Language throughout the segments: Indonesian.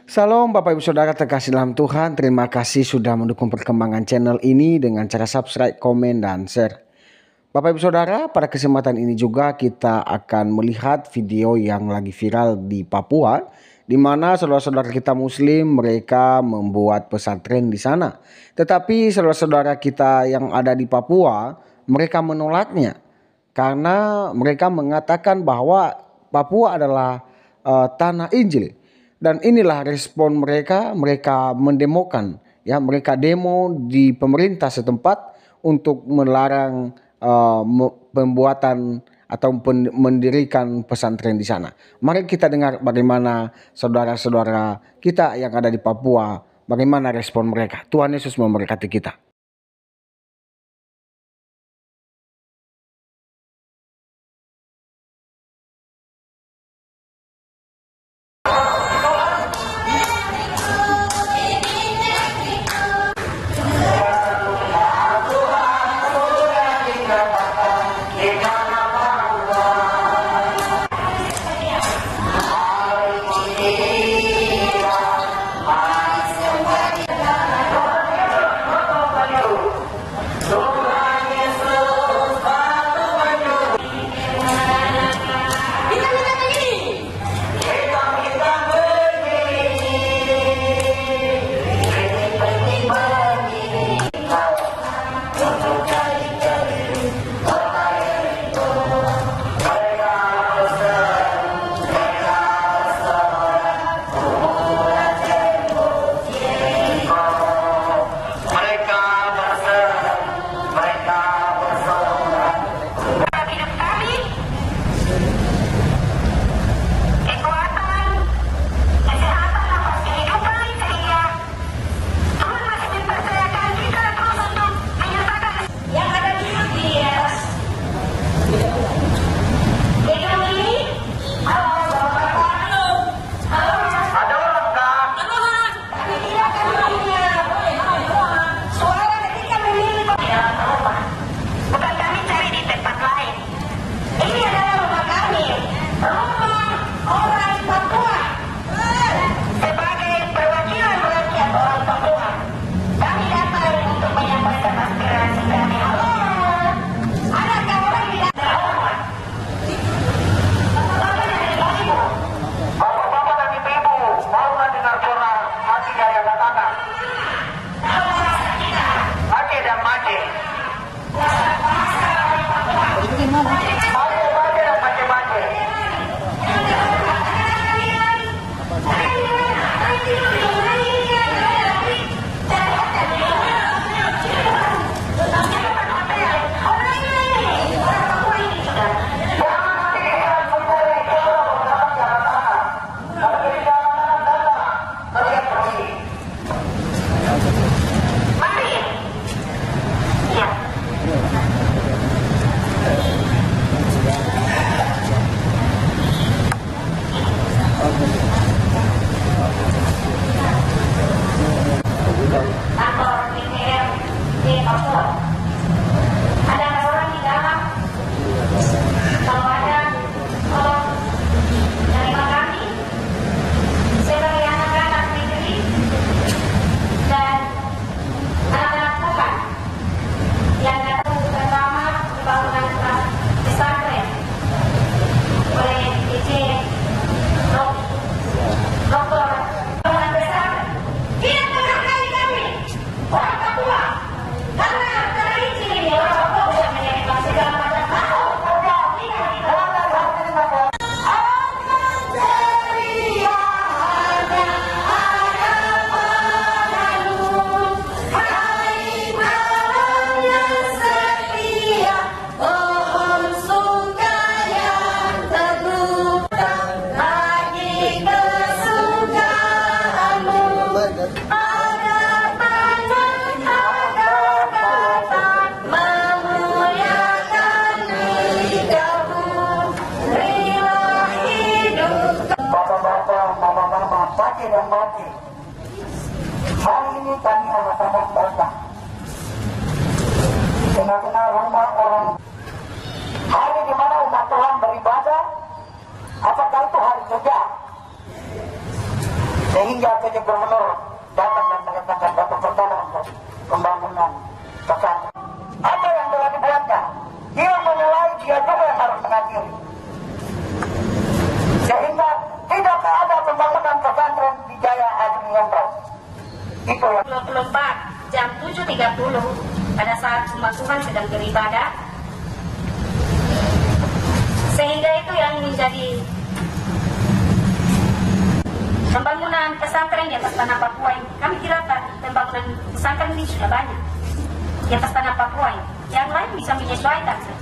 Salam Bapak Ibu Saudara terkasih dalam Tuhan. Terima kasih sudah mendukung perkembangan channel ini dengan cara subscribe, komen, dan share. Bapak Ibu Saudara, pada kesempatan ini juga kita akan melihat video yang lagi viral di Papua, di mana saudara-saudara kita Muslim mereka membuat pesantren di sana. Tetapi saudara-saudara kita yang ada di Papua mereka menolaknya karena mereka mengatakan bahwa Papua adalah tanah Injil. Dan inilah respon mereka mendemokan, ya, mereka demo di pemerintah setempat untuk melarang pembuatan atau mendirikan pesantren di sana. Mari kita dengar bagaimana saudara-saudara kita yang ada di Papua, bagaimana respon mereka. Tuhan Yesus memberkati kita. Hari ini kami anak-anak bangsa tengah-tengah rumah orang, hari di mana umat Tuhan beribadah. Apakah itu hari kerja? Sehingga PJ Gubernur datang dan mengatakan dapat bertolong untuk pembangunan pesantren. Apa yang telah dibuatkan? Dia menilai, dia juga yang harus mengakhiri. Sehingga tidak ada pembangunan pesantren di Jaya Agni Yentro. Itu yang 24 jam 7.30 pada saat umat Tuhan sedang beribadah. Sehingga itu yang menjadi pembangunan pesantren di atas tanah Papua ini. Kami kira pembangunan pesantren ini sudah banyak di atas tanah Papua ini. Yang lain bisa menyesuaikan saja.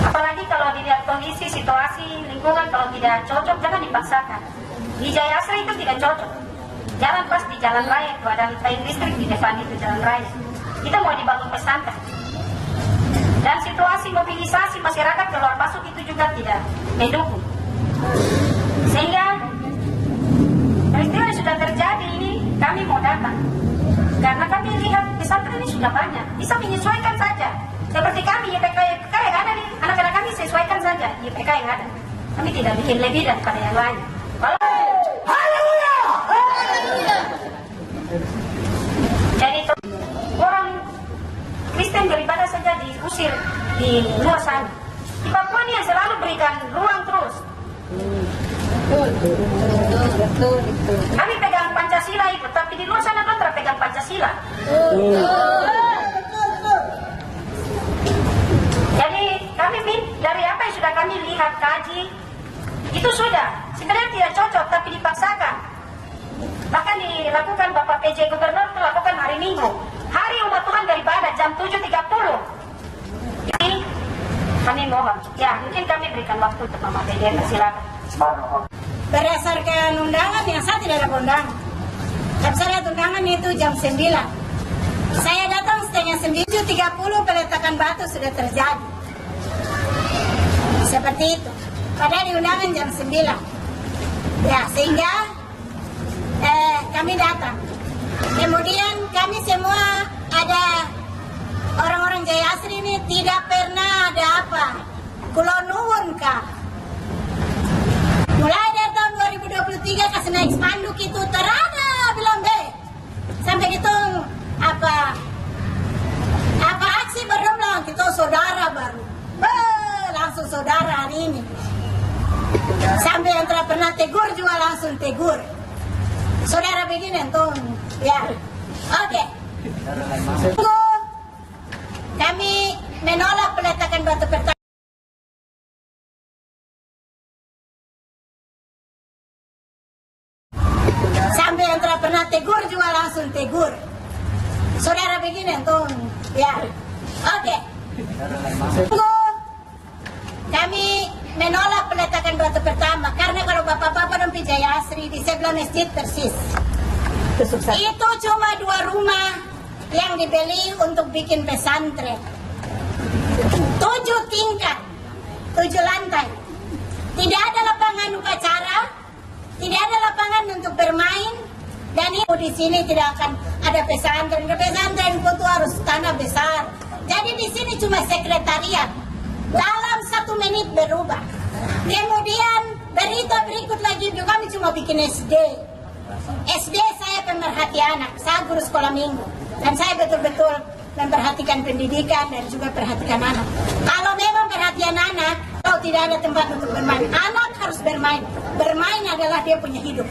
Apalagi kalau dilihat kondisi, situasi, lingkungan, kalau tidak cocok jangan dipaksakan. Di Jaya Asri itu tidak cocok. Jalan pas di jalan raya itu ada tiang listrik di depan itu jalan raya. Kita mau dibangun pesantren. Dan situasi mobilisasi masyarakat keluar masuk itu juga tidak mendukung. Sehingga peristiwa yang sudah terjadi ini kami mau datang. Karena kami lihat pesantren ini sudah banyak, bisa menyesuaikan saja. Seperti kami, YPK yang ada nih, anak-anak kami sesuaikan saja YPK yang ada. Kami tidak bikin lebih daripada yang lain. Jadi orang Kristen beribadah saja diusir di luar sana. Di Papua ini yang selalu berikan ruang terus. Kami pegang Pancasila itu, tapi di luar sana belum terpegang Pancasila. Jadi kami dari apa yang sudah kami lihat, kaji, itu sudah sebenarnya tidak cocok, tapi dipaksakan. Bahkan dilakukan Bapak PJ Gubernur itu lakukan hari Minggu, hari umat Tuhan beribadah jam 7.30. Jadi kami mohon, ya mungkin kami berikan waktu untuk Bapak PJ, silakan. Berdasarkan undangan yang saya tidak ada undangan. Tapi saya lihat undangan itu jam 9. Saya datang setengah 9:30 peletakan batu sudah terjadi. Seperti itu. Padahal di undangan jam 9. Ya, sehingga kami datang. Kemudian kami semua ada orang-orang Jaya Asri ini tidak pernah ada apa. Kulo nuwun kah. Mulai dari tahun 2023 kasih naik spanduk itu terada bilang be. Sampai gitu apa aksi berdomlang kita saudara baru. Langsung saudara hari ini. Sampai yang tidak pernah tegur juga langsung tegur. Saudara begini tuh, ya. Oke. Kami menolak peletakan batu pertama. Sampai yang tidak pernah tegur juga langsung tegur. Saudara begini tuh, ya. Oke. Kami menolak peletakan batu pertama karena kalau bapak-bapak dan Jaya Asri di sebelah masjid persis. Itu cuma 2 rumah yang dibeli untuk bikin pesantren. 7 tingkat, 7 lantai. Tidak ada lapangan upacara, tidak ada lapangan untuk bermain, dan itu di sini tidak akan ada pesantren. Pesantren itu harus tanah besar. Jadi di sini cuma sekretariat. Dalam 1 menit berubah. Kemudian berita berikut lagi juga kami cuma bikin SD. SD saya pemerhati anak, saya guru sekolah minggu. Dan saya betul-betul memperhatikan pendidikan dan juga perhatikan anak. Kalau memang perhatian anak, kalau tidak ada tempat untuk bermain, anak harus bermain. Bermain adalah dia punya hidup.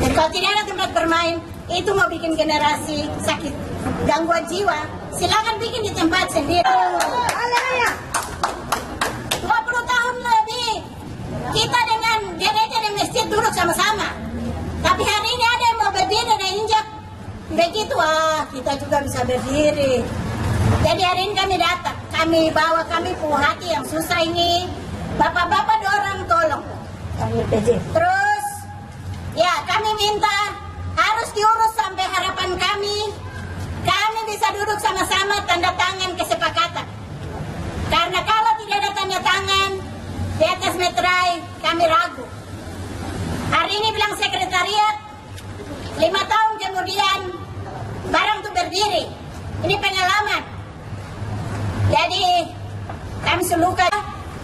Dan kalau tidak ada tempat bermain, itu mau bikin generasi sakit, gangguan jiwa, silakan bikin di tempat sendiri. 20 tahun lebih kita dengan gereja dan masjid duduk sama-sama. Tapi hari ini ada yang mau berdiri dan injak. Begitu, kita juga bisa berdiri. Jadi hari ini kami datang. Kami bawa kami hati yang susah ini. Bapak-bapak dorong tolong. Terus, ya kami minta harus diurus sampai harapan kami. Kami bisa duduk sama-sama tanda tangan kesepakatan. Karena kalau tidak ada tanda tangan di atas meterai, kami ragu. Hari ini bilang sekretariat, 5 tahun kemudian barang itu berdiri. Ini pengalaman. Jadi kami seluka,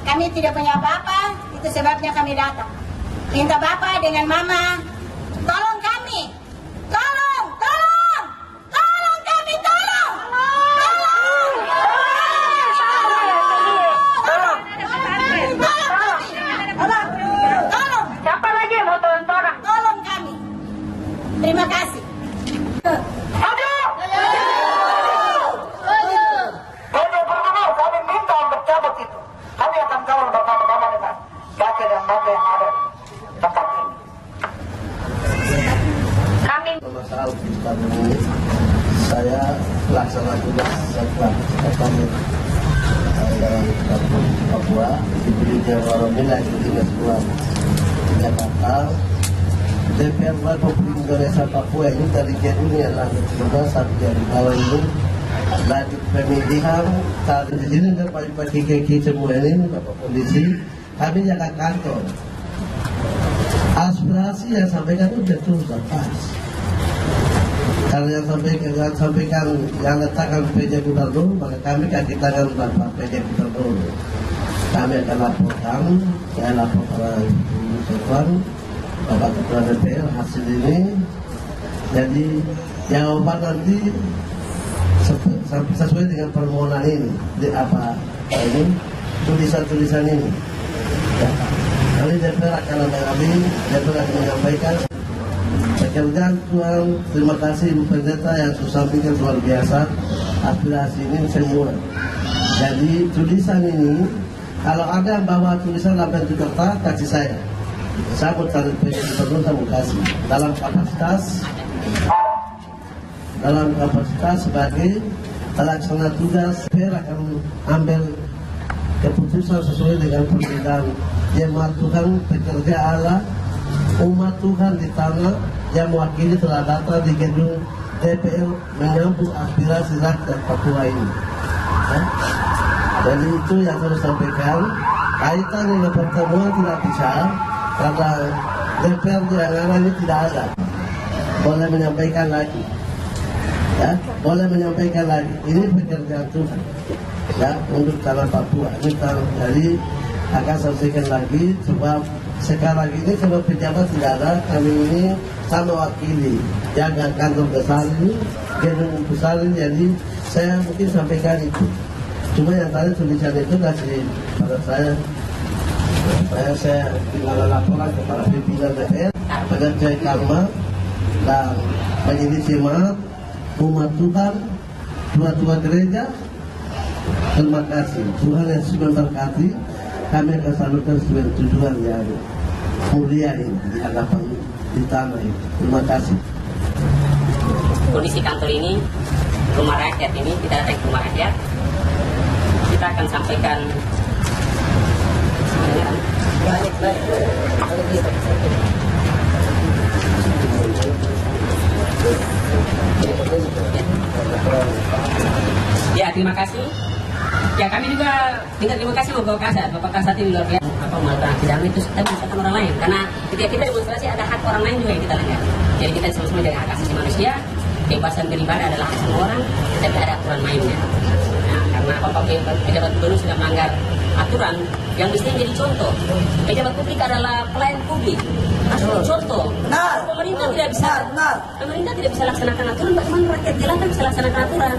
kami tidak punya apa-apa, itu sebabnya kami datang. Minta Bapak dengan Mama Terima kasih. Pede Perjuangan kami minta untuk cabut itu. Kami akan kawal bersama-sama dengan baca dan baca yang ada di tempat ini. Kami Masalah kita ini, saya pelaksana tugas setelah kami dalam kampung Papua diberi jawab nilai ketinggian keluar Jakarta. DPR Republik Indonesia Papua ini dari jadinya adalah sampai dari bawah ini lanjut pemilihan saat di sini dan pagi kaki semua ini Bapak Kondisi kami jaga kantor. Aspirasi yang sampaikan itu betul dan pas. Kalau yang sampaikan yang letakkan PJ Gubernur, maka kami kaki tangan Bapak PJ Gubernur. Kami akan laporkan, saya lapor kepada Ibu Sekwan, Bapak Ketua DPR hasil ini. Jadi jawaban nanti sesuai dengan permohonan ini, di apa ini tulisan-tulisan ini. Ya. Kali DPR akan DPR akan menyampaikan. Pekerjaan Tuhan, terima kasih Ibu Pendeta yang sampaikan luar biasa aspirasi ini semua. Jadi tulisan ini, kalau ada yang bawa tulisan dalam bentuk kertas, kasih saya. Saya mau cari Gubernur, saya mau kasih. Dalam kapasitas sebagai pelaksana tugas, saya akan ambil keputusan sesuai dengan perbedaan jemaat Tuhan, pekerja Allah, umat Tuhan di tanah yang mewakili telah datang di gedung DPR menyambut aspirasi rakyat Papua ini. Jadi itu yang harus sampaikan. Kaitan dengan pertemuan tidak bisa karena DPR yang ini tidak ada. Boleh menyampaikan lagi. Ya, boleh menyampaikan lagi. Ini pekerjaan Tuhan. Ya, untuk tanah Papua. Jadi akan sampaikan lagi sebab sekarang ini kalau pejabat tidak ada, kami ini sama wakili jaga kantor besar ini, gedung besar ini. Jadi saya mungkin sampaikan itu. Cuma yang tadi tulisan itu kasih pada saya tinggal laporan kepada pimpinan DPR, pekerja Karma dan penyidik jemaat, umat Tuhan, tua-tua gereja. Terima kasih. Tuhan yang sudah berkati. Kami akan salurkan sebuah tujuan yang mulia ini di hadapan di tanah ini. Terima kasih. Kondisi kantor ini, rumah rakyat ini, kita datang ke rumah rakyat. Kita akan sampaikan. Ya, terima kasih. Ya, kami juga terima kasih Bapak Kasat. Bapak Kasat ini luar biasa. Apa melakukan tidak itu kita menyusahkan orang lain. Karena ketika kita demonstrasi ada hak orang lain juga yang kita langgar. Jadi kita sama-sama jaga hak asasi manusia. Kebebasan beribadah adalah hak semua orang. Tapi ada aturan mainnya. Nah, karena Bapak pejabat gubernur sudah melanggar aturan yang mestinya jadi contoh. Pejabat publik adalah pelayan publik. Harus contoh. Pemerintah tidak bisa. Pemerintah tidak bisa laksanakan aturan. Bagaimana rakyat jelata bisa laksanakan aturan?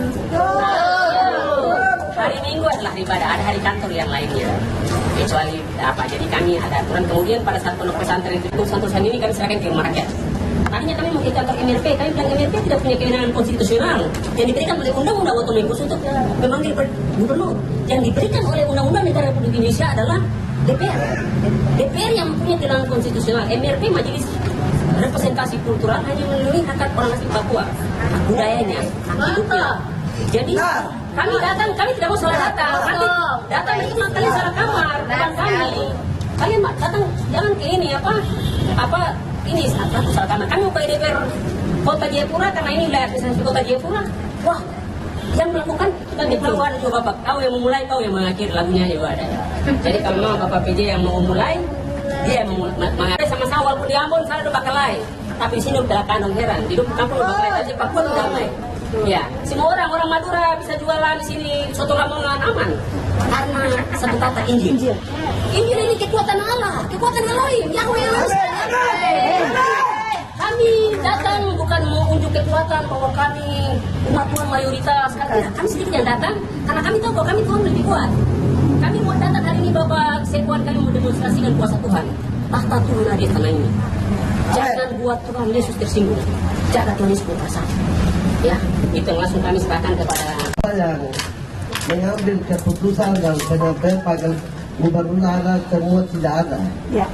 Hari Minggu adalah ibadah, ada hari kantor yang lainnya. Kecuali apa? Jadi kami ada aturan. Kemudian pada saat pondok pesantren itu santusan ini kami serahkan ke rumah rakyat. Tadinya kami mau ke kantor MRP, kami bilang MRP tidak punya kewenangan konstitusional yang diberikan oleh undang-undang otonomik untuk memanggil gubernur. Yang diberikan oleh undang-undang negara Republik Indonesia adalah DPR. DPR yang punya kewenangan konstitusional. MRP Majelis Representasi Kultural hanya melindungi hak orang asli Papua, hak budayanya, hak hidupnya. Jadi kami datang, kami tidak mau salah datang. Kami datang itu kalian salah kamar, bukan kami. Kalian datang jangan ke ini apa ini salah kamar. Kami mau ke DPR Kota Jayapura karena ini wilayah administrasi Kota Jayapura. Wah, yang melakukan kita tahu ada juga Bapak. Kau yang memulai, kau yang mengakhiri, lagunya juga ada. Jadi kalau memang Bapak PJ yang mau mulai, dia yang mengakhiri sama-sama walaupun di Ambon saya udah bakal lain. Tapi di sini udah kandung heran. Di kampung udah bakal lain, Papua udah damai. Ya, semua orang Madura bisa jualan di sini soto Lamongan aman karena satu kata Injil. Injil ini kekuatan Allah, kekuatan Elohim, Yahweh yang kami datang bukan mau unjuk kekuatan bahwa kami umat Tuhan mayoritas, kami sedikit yang datang karena kami tahu bahwa kami Tuhan lebih kuat. Kami mau datang hari ini Bapak Sekuan, kami mau demonstrasikan kuasa Tuhan. Tahta Tuhan ada di tanah ini. Jangan buat Tuhan Yesus tersinggung, jaga Tuhan Yesus berperasaan. Ya, itu yang langsung kami serahkan kepada yang mengambil keputusan dan penyampaian pada gubernur ada semua tidak ada. Ya,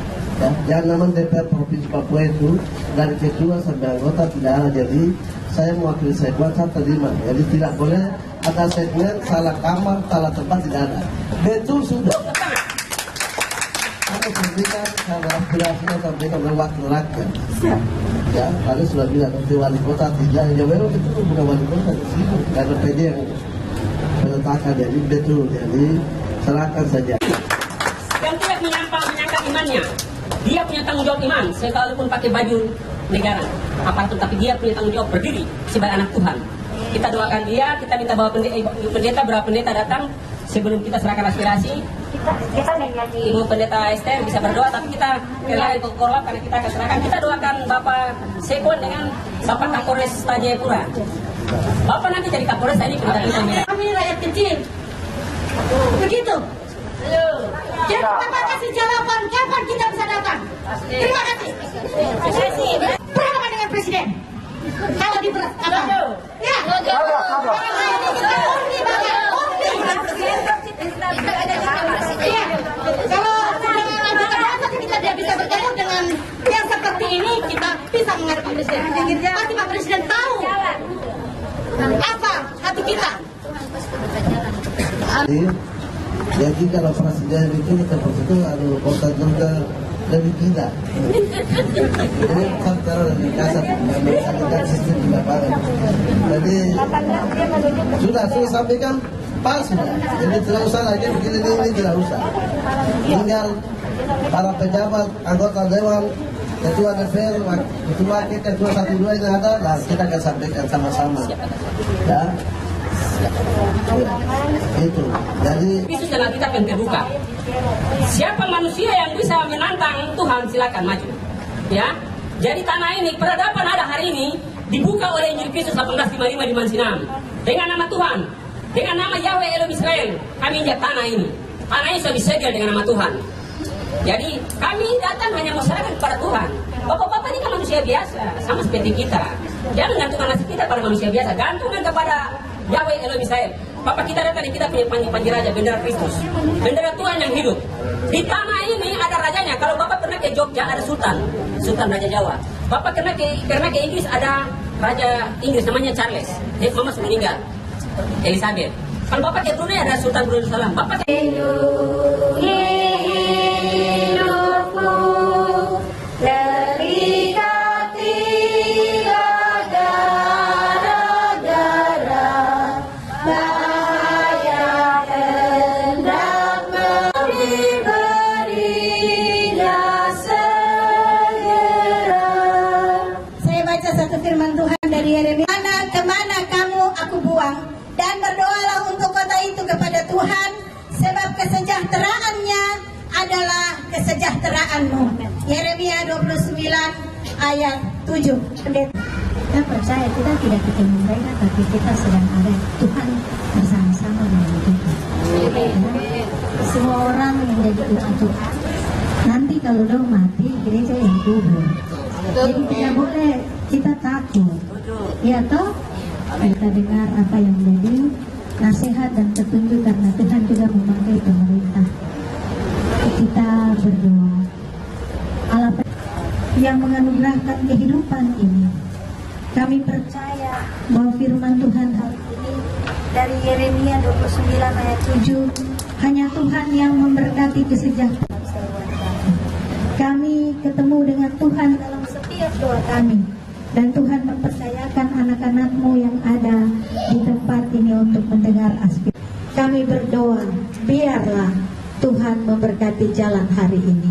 yang namanya DPR Provinsi Papua itu dari ketua sampai anggota tidak ada. Jadi saya mewakili saya buat saya terima. Jadi tidak boleh ada segmen salah kamar, salah tempat, tidak ada. Betul sudah. Kami sampaikan karena aspirasinya sampaikan oleh wakil rakyat. Ya, tadi sudah bilang nanti wali kota tidak. Ya memang itu bukan wali kota di sini karena PD yang menetapkan, jadi betul. Jadi serahkan saja. Yang tidak menyangka imannya, dia punya tanggung jawab iman, sekalipun pakai baju negara apapun, tapi dia punya tanggung jawab berdiri sebagai anak Tuhan. Kita doakan dia, kita minta bawa pendeta, berapa pendeta datang sebelum kita serahkan aspirasi. Kita menjadi Ibu Pendeta Esther bisa berdoa, tapi kita kelari ke korlap karena kita akan serahkan. Kita doakan Bapak Sekon dengan Bapak Kapolres Jayapura. Bapak nanti jadi Kapolres, ini pendeta kita. Kami rakyat kecil. Begitu. Jadi Bapak kasih jawaban kapan kita bisa datang. Terima kasih. Berapa dengan Presiden? Kalau di apa? Ya. Kalau kita tidak bisa bertemu dengan yang seperti ini, kita bisa menghadapi Presiden. Pasti Pak Presiden tahu apa hati kita. Jadi kalau presiden itu itu aduh kota-kota lebih gila. Jadi secara lebih kasar, ada sistem di lapangan. Jadi sudah saya sampaikan pas sudah. Jadi tidak usah lagi begini ini tidak usah. Tinggal para pejabat, anggota dewan, ketua DPR, ketua wakil, ketua 1-2 yang ada, lah kita akan sampaikan sama-sama. Ya. Itu. Jadi Yesus adalah kitab yang terbuka. Siapa manusia yang bisa menantang Tuhan, silakan maju. Ya. Jadi tanah ini, peradaban ada hari ini dibuka oleh Injil Kristus 1855 di Mansinam. Dengan nama Tuhan, dengan nama Yahweh Elohim Israel, kami injak tanah ini. Tanah ini sudah disegel dengan nama Tuhan. Jadi kami datang hanya masyarakat kepada Tuhan. Bapak-bapak ini kan manusia biasa, sama seperti kita. Jangan gantungkan nasib kita pada manusia biasa, gantungkan kepada Yahweh Elohim Israel. Bapak kita datang, kita punya panji raja, bendera Kristus, bendera Tuhan yang hidup. Di tanah ini ada rajanya. Kalau Bapak pernah ke Jogja ada Sultan Raja Jawa. Bapak pernah ke Inggris ada Raja Inggris namanya Charles. Mama sudah meninggal, Elizabeth. Kalau Bapak ke Brunei ada Sultan Brunei Darussalam. Bapak firman Tuhan dari Yeremia, kemana kamu aku buang, dan berdoalah untuk kota itu kepada Tuhan, sebab kesejahteraannya adalah kesejahteraanmu. Yeremia 29 ayat 7. Kita percaya kita tidak ketemu mereka, tapi kita sedang ada Tuhan bersama-sama dengan kita. Semua orang menjadi umat Tuhan. Nanti kalau dong mati, gereja yang kubur. Jadi tidak boleh kita takut. Ya toh? Kita dengar apa yang menjadi nasihat dan petunjuk, karena Tuhan juga memakai pemerintah. Kita berdoa. Allah yang menganugerahkan kehidupan ini. Kami percaya bahwa firman Tuhan hari ini dari Yeremia 29 ayat 7, hanya Tuhan yang memberkati kesejahteraan. Kami ketemu dengan Tuhan dalam setiap doa kami, dan Tuhan mempercayakan anak-anak-Mu yang ada di tempat ini untuk mendengar aspirasi. Kami berdoa, biarlah Tuhan memberkati jalan hari ini.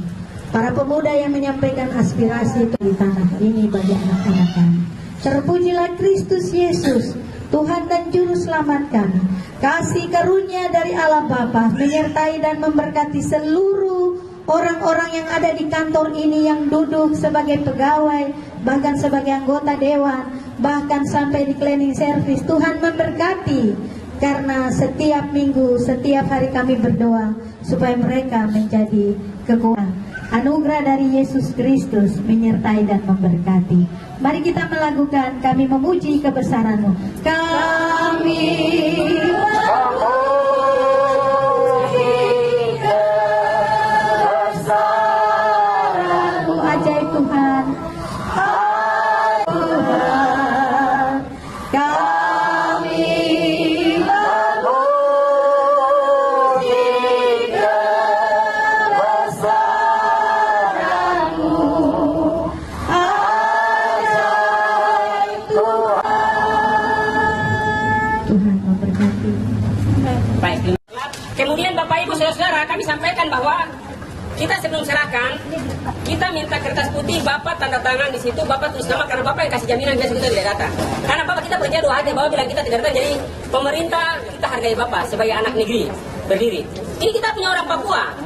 Para pemuda yang menyampaikan aspirasi itu di tanah ini bagi anak-anak kami. Terpujilah Kristus Yesus, Tuhan dan Juru Selamat kami. Kasih karunia dari Allah Bapa menyertai dan memberkati seluruh orang-orang yang ada di kantor ini, yang duduk sebagai pegawai, bahkan sebagai anggota dewan, bahkan sampai di cleaning service. Tuhan memberkati, karena setiap minggu, setiap hari kami berdoa supaya mereka menjadi kekuatan. Anugerah dari Yesus Kristus menyertai dan memberkati. Mari kita melakukan, kami memuji kebesaran-Mu. Kami memuji kebesaran-Mu. Ajaib Tuhan. Tuhan, kami memuji kebesaran-Mu. Ajaib Tuhan memberkati. Baik. Kemudian Bapak Ibu Saudara-saudara, kami sampaikan bahwa kita sebelum serahkan, kita minta kertas putih, Bapak tanda tangan di situ, Bapak tulis nama karena Bapak yang kasih jaminan biasa kita tidak datang. Karena Bapak kita percaya doa aja, Bapak bilang kita tidak datang, jadi pemerintah kita hargai Bapak sebagai anak negeri berdiri. Ini kita punya orang Papua,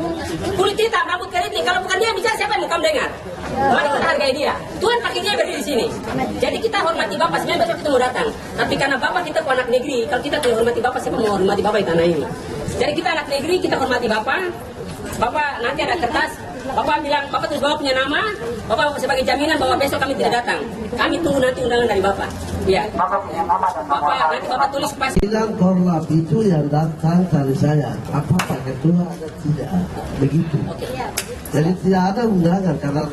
kulit hitam, rambut keriting. Kalau bukan dia bicara, siapa yang mau kamu dengar? Mari kita hargai dia. Tuhan pakai dia berdiri di sini. Jadi kita hormati Bapak. Sebenarnya besok kita mau datang. Tapi karena Bapak kita anak negeri, kalau kita tidak hormati Bapak, siapa mau hormati Bapak di tanah ini? Jadi kita anak negeri, kita hormati Bapak. Bapak nanti ada kertas. Bapak bilang, Bapak terus Bapak punya nama. Bapak sebagai jaminan bahwa besok kami tidak datang. Kami tunggu nanti undangan dari Bapak. Ya. Bapak nanti Bapak tulis pas. Bilang korlap itu yang datang dari saya. Apa ketua ada tidak? Begitu. Jadi tidak ada undangan karena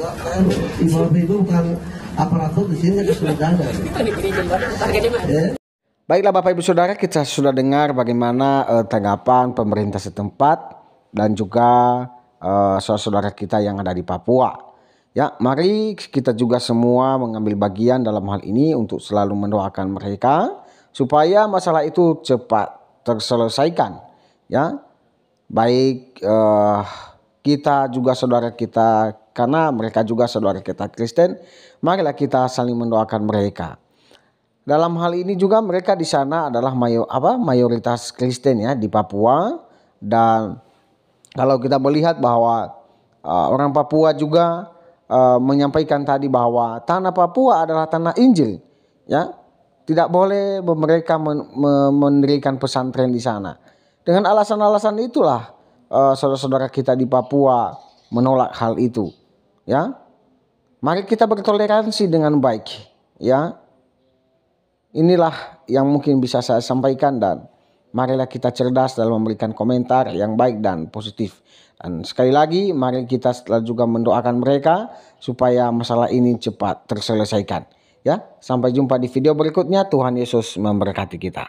Ibu itu bukan aparatur di sini ada undangan. Baiklah Bapak Ibu Saudara, kita sudah dengar bagaimana tanggapan pemerintah setempat dan juga saudara-saudara kita yang ada di Papua. Ya, mari kita juga semua mengambil bagian dalam hal ini untuk selalu mendoakan mereka supaya masalah itu cepat terselesaikan. Ya, baik kita juga saudara kita, karena mereka juga saudara kita Kristen. Marilah kita saling mendoakan mereka. Dalam hal ini juga mereka di sana adalah mayoritas Kristen ya di Papua, dan kalau kita melihat bahwa orang Papua juga menyampaikan tadi bahwa tanah Papua adalah tanah Injil, ya, tidak boleh mereka mendirikan pesantren di sana. Dengan alasan-alasan itulah saudara-saudara kita di Papua menolak hal itu, ya. Mari kita bertoleransi dengan baik, ya. Inilah yang mungkin bisa saya sampaikan, dan marilah kita cerdas dalam memberikan komentar yang baik dan positif. Dan sekali lagi, mari kita juga mendoakan mereka supaya masalah ini cepat terselesaikan. Ya, sampai jumpa di video berikutnya. Tuhan Yesus memberkati kita.